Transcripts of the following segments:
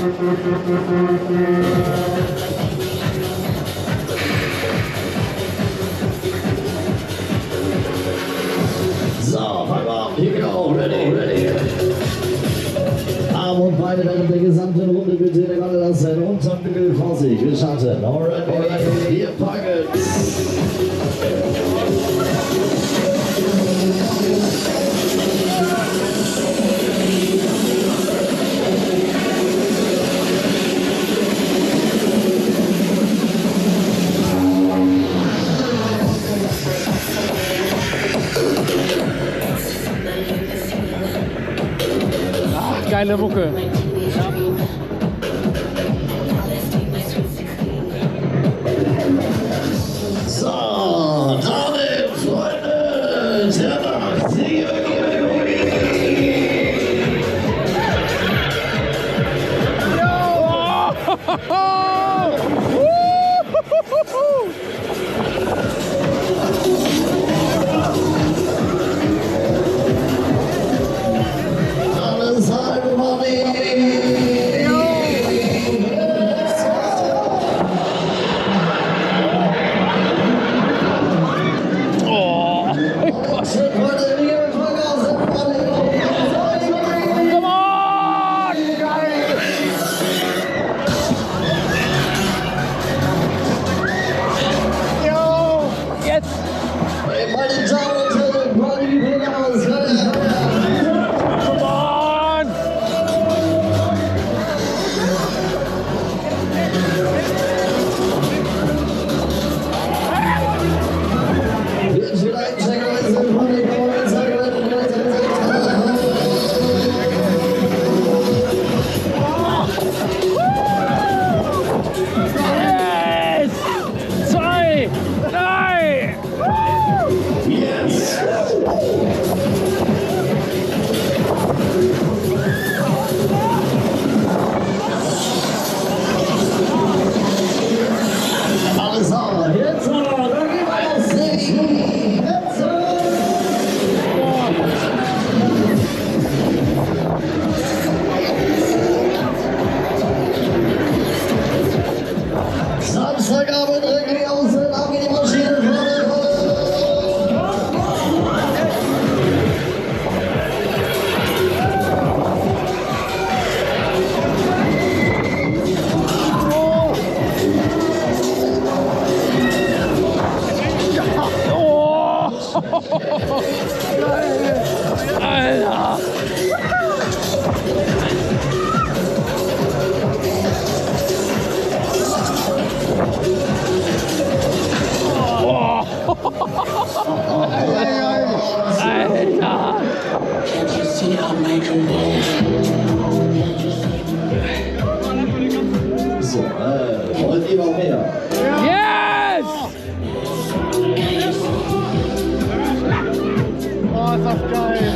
So, Feierabend, hier wir auch, ready. Arm und Beine während der gesamten Runde bitte den Anlassen. Unterbügel vor sich, wir starten. Alright, wir packen. Geile Mucke. So, damit, Freunde, der Nacht. Alles halbe Money. Samstagabend Recklinghausen, ab in die Maschine vorne. Alter! Alter! So, wollt ihr noch mehr? Yes! Oh, ist das geil.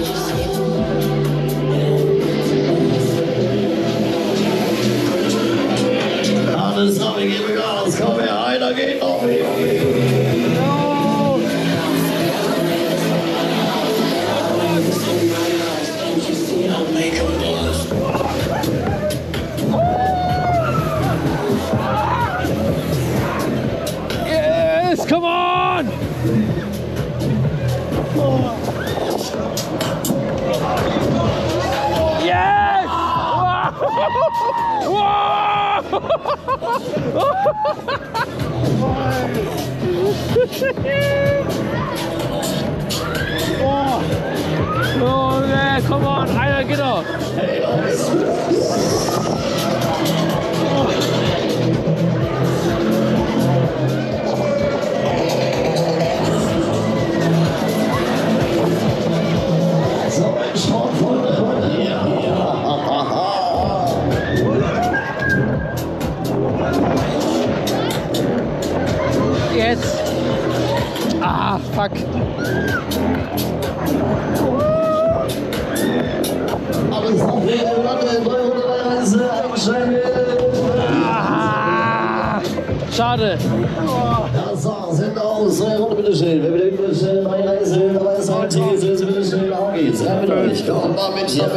Alles klar, wir geben Gas. Komm her, einer geht noch. Yes, come on! Yes! Oh, yeah, come on, einer geht noch. So, ein Sport von ja. Jetzt. Ah, fuck. Alles auf der Lande, 301 einsteigen. Ah, schade. Das war's, Hände aus, 2 Runde bitte schön. Wer bitte schnell reinreisen will, aber es heute bitte schnell, auf geht's. Ja, mit euch, komm mal mit hier.